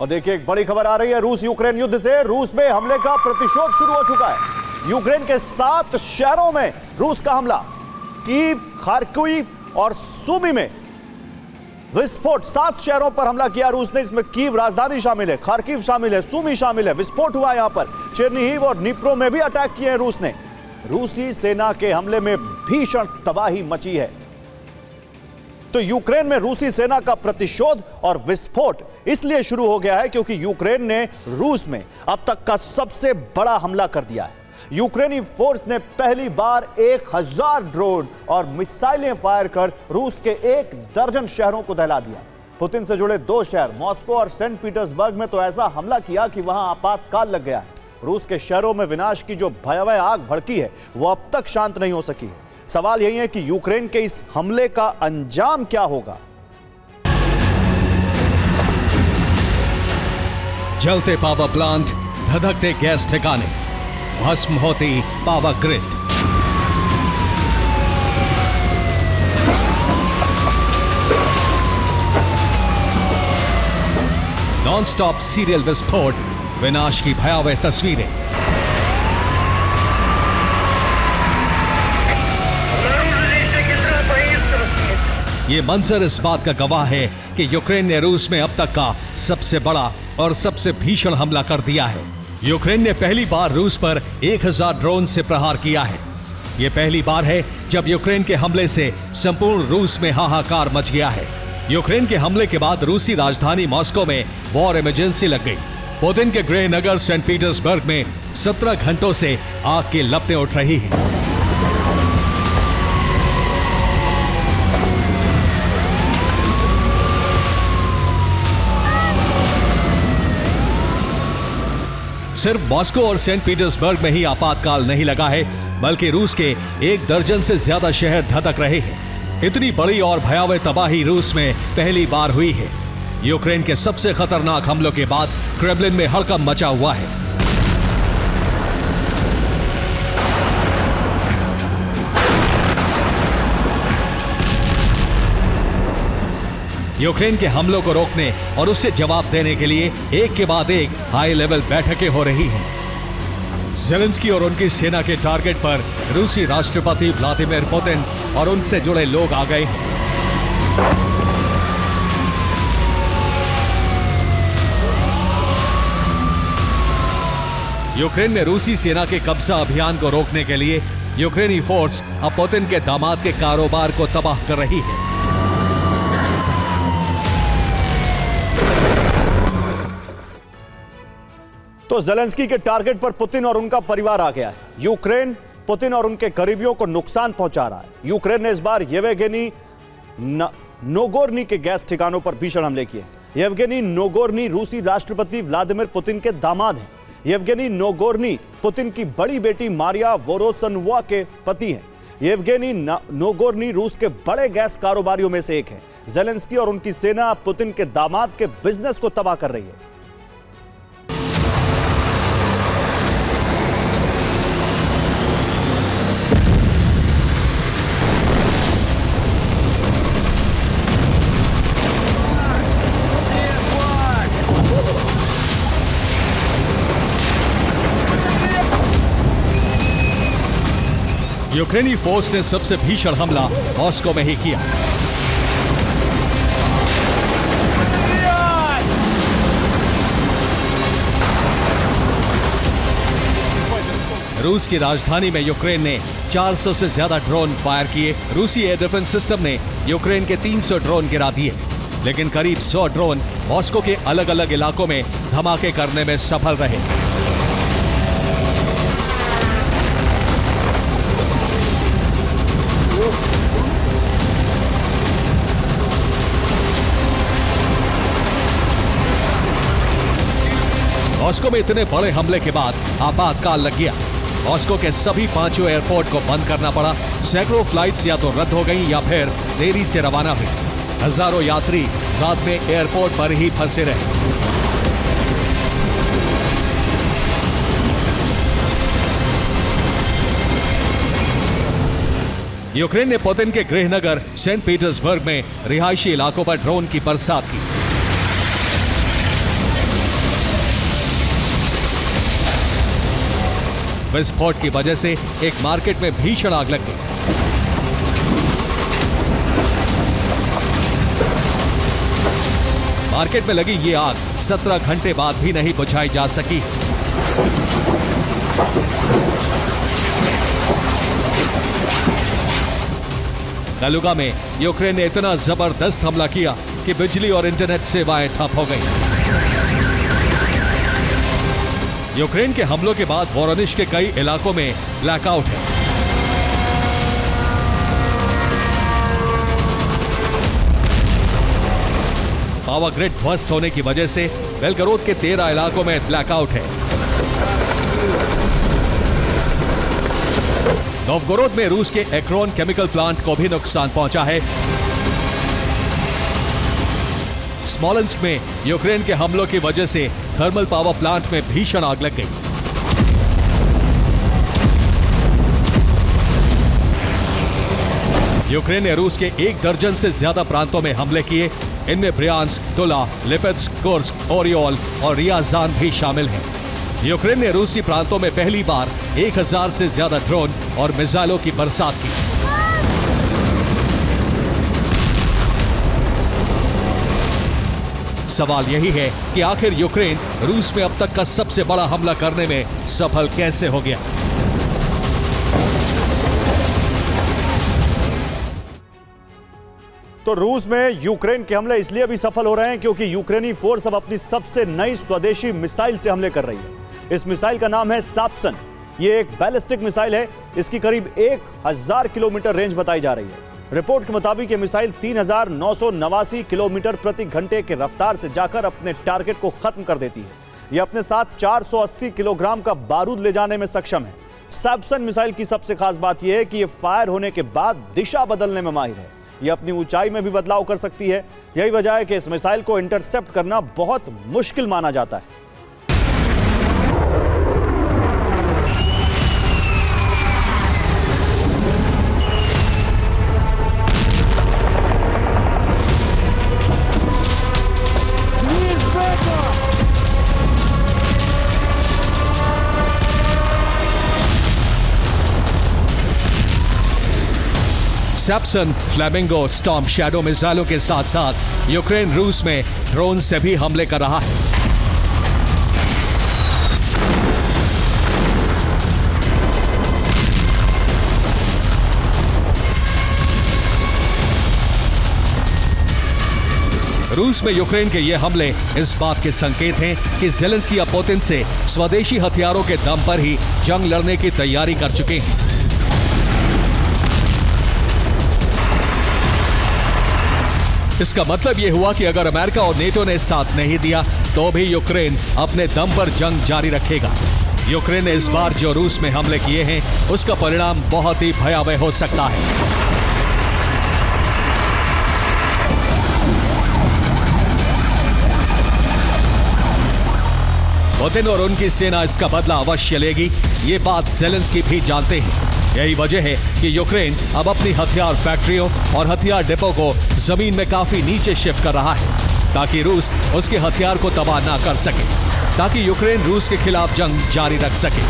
और देखिए एक बड़ी खबर आ रही है रूस यूक्रेन युद्ध से। रूस में हमले का प्रतिशोध शुरू हो चुका है। यूक्रेन के 7 शहरों में रूस का हमला। कीव, खार्किव और सुमी में विस्फोट। 7 शहरों पर हमला किया रूस ने। इसमें कीव राजधानी शामिल है, खार्किव शामिल है, सुमी शामिल है। विस्फोट हुआ यहां पर। चेर्निहिव और निप्रो में भी अटैक किए हैं रूस ने। रूसी सेना के हमले में भीषण तबाही मची है। तो यूक्रेन में रूसी सेना का प्रतिशोध और विस्फोट इसलिए शुरू हो गया है क्योंकि यूक्रेन ने रूस में अब तक का सबसे बड़ा हमला कर दिया है। यूक्रेनी फोर्स ने पहली बार 1000 ड्रोन और मिसाइलें फायर कर रूस के 1 दर्जन शहरों को दहला दिया। पुतिन से जुड़े 2 शहर मॉस्को और सेंट पीटर्सबर्ग में तो ऐसा हमला किया कि वहां आपातकाल लग गया है। रूस के शहरों में विनाश की जो भयावह आग भड़की है वो अब तक शांत नहीं हो सकी है। सवाल यही है कि यूक्रेन के इस हमले का अंजाम क्या होगा। जलते पावर प्लांट, धधकते गैस ठिकाने, भस्म होती पावर ग्रिड। नॉनस्टॉप सीरियल विस्फोट, विनाश की भयावह तस्वीरें। ये मंजर इस बात का गवाह है कि यूक्रेन ने रूस में अब तक का सबसे बड़ा और सबसे भीषण हमला कर दिया है। यूक्रेन ने पहली बार रूस पर 1000 ड्रोन से प्रहार किया है। यह पहली बार है जब यूक्रेन के हमले से संपूर्ण रूस में हाहाकार मच गया है। यूक्रेन के हमले के बाद रूसी राजधानी मॉस्को में वॉर इमरजेंसी लग गई। पुतिन के गृह नगर सेंट पीटर्सबर्ग में 17 घंटों से आग की लपटें उठ रही हैं। सिर्फ मॉस्को और सेंट पीटर्सबर्ग में ही आपातकाल नहीं लगा है, बल्कि रूस के 1 दर्जन से ज्यादा शहर धधक रहे हैं। इतनी बड़ी और भयावह तबाही रूस में पहली बार हुई है। यूक्रेन के सबसे खतरनाक हमलों के बाद क्रेमलिन में हड़कंप मचा हुआ है। यूक्रेन के हमलों को रोकने और उससे जवाब देने के लिए एक के बाद एक हाई लेवल बैठकें हो रही हैं। ज़ेलेंस्की और उनकी सेना के टारगेट पर रूसी राष्ट्रपति व्लादिमीर पुतिन और उनसे जुड़े लोग आ गए हैं। यूक्रेन में रूसी सेना के कब्जा अभियान को रोकने के लिए यूक्रेनी फोर्स अब पुतिन के दामाद के कारोबार को तबाह कर रही है। तो ज़ेलेंस्की के टारगेट पर पुतिन और उनका परिवार आ गया है। यूक्रेन पुतिन और उनके करीबियों को नुकसान पहुंचा रहा है। यूक्रेन ने इस बार येवगेनी नोगोर्नी के गैस ठिकानों पर भीषण हमले किए। येवगेनी नोगोर्नी रूसी राष्ट्रपति व्लादिमीर पुतिन के दामाद हैं। येवगेनी नोगोर्नी पुतिन की बड़ी बेटी मारिया वोरोसनोवा के पति हैं। येवगेनी नोगोर्नी रूस के बड़े गैस कारोबारियों में से एक है। ज़ेलेंस्की और उनकी सेना पुतिन के दामाद के बिजनेस को तबाह कर रही है। यूक्रेनी फोर्स ने सबसे भीषण हमला मॉस्को में ही किया। रूस की राजधानी में यूक्रेन ने 400 से ज्यादा ड्रोन फायर किए। रूसी एयर डिफेंस सिस्टम ने यूक्रेन के 300 ड्रोन गिरा दिए, लेकिन करीब 100 ड्रोन मॉस्को के अलग अलग इलाकों में धमाके करने में सफल रहे। मॉस्को में इतने बड़े हमले के बाद आपातकाल लग गया। मॉस्को के सभी 5 एयरपोर्ट को बंद करना पड़ा। सैकड़ों फ्लाइट्स या तो रद्द हो गईं या फिर देरी से रवाना हुई। हजारों यात्री रात में एयरपोर्ट पर ही फंसे रहे। यूक्रेन ने पुतिन के गृह नगर सेंट पीटर्सबर्ग में रिहायशी इलाकों पर ड्रोन की बरसात की। विस्फोट की वजह से एक मार्केट में भीषण आग लग गई। मार्केट में लगी ये आग 17 घंटे बाद भी नहीं बुझाई जा सकी। कलुगा में यूक्रेन ने इतना जबरदस्त हमला किया कि बिजली और इंटरनेट सेवाएं ठप हो गईं। यूक्रेन के हमलों के बाद वोरोनिश के कई इलाकों में ब्लैकआउट है। पावर ग्रिड ध्वस्त होने की वजह से बेलगोरोद के 13 इलाकों में ब्लैकआउट है। नोवगोरोद में रूस के एक्रोन केमिकल प्लांट को भी नुकसान पहुंचा है। स्मोलेंस्क में यूक्रेन के हमलों की वजह से थर्मल पावर प्लांट में भीषण आग लग गई। यूक्रेन ने रूस के 1 दर्जन से ज्यादा प्रांतों में हमले किए। इनमें ब्रियांस्क, तुला, लिपित्स्क, कुर्स्क, ओरियोल और रियाजान भी शामिल हैं। यूक्रेन ने रूसी प्रांतों में पहली बार 1000 से ज्यादा ड्रोन और मिसाइलों की बरसात की। सवाल यही है कि आखिर यूक्रेन रूस में अब तक का सबसे बड़ा हमला करने में सफल कैसे हो गया। तो रूस में यूक्रेन के हमले इसलिए भी सफल हो रहे हैं क्योंकि यूक्रेनी फोर्स अब अपनी सबसे नई स्वदेशी मिसाइल से हमले कर रही है। इस मिसाइल का नाम है साप्सन। ये एक बैलिस्टिक मिसाइल है। इसकी करीब 1000 किलोमीटर रेंज बताई जा रही है। रिपोर्ट के मुताबिक ये मिसाइल 3989 किलोमीटर प्रति घंटे के रफ्तार से जाकर अपने टारगेट को खत्म कर देती है। यह अपने साथ 480 किलोग्राम का बारूद ले जाने में सक्षम है। साप्सन मिसाइल की सबसे खास बात यह है कि यह फायर होने के बाद दिशा बदलने में माहिर है। यह अपनी ऊंचाई में भी बदलाव कर सकती है। यही वजह है कि इस मिसाइल को इंटरसेप्ट करना बहुत मुश्किल माना जाता है। सैप्सन, फ्लैमिंगो, स्टॉर्म शैडो मिसाइलों के साथ साथ यूक्रेन रूस में ड्रोन से भी हमले कर रहा है। रूस में यूक्रेन के ये हमले इस बात के संकेत हैं कि ज़ेलेंस्की अब पुतिन से स्वदेशी हथियारों के दम पर ही जंग लड़ने की तैयारी कर चुके हैं। इसका मतलब यह हुआ कि अगर अमेरिका और नेटो ने साथ नहीं दिया तो भी यूक्रेन अपने दम पर जंग जारी रखेगा। यूक्रेन ने इस बार जो रूस में हमले किए हैं उसका परिणाम बहुत ही भयावह हो सकता है। पुतिन और उनकी सेना इसका बदला अवश्य लेगी। ये बात ज़ेलेंस्की भी जानते हैं। यही वजह है कि यूक्रेन अब अपनी हथियार फैक्ट्रियों और हथियार डिपो को जमीन में काफी नीचे शिफ्ट कर रहा है ताकि रूस उसके हथियार को तबाह ना कर सके, ताकि यूक्रेन रूस के खिलाफ जंग जारी रख सके।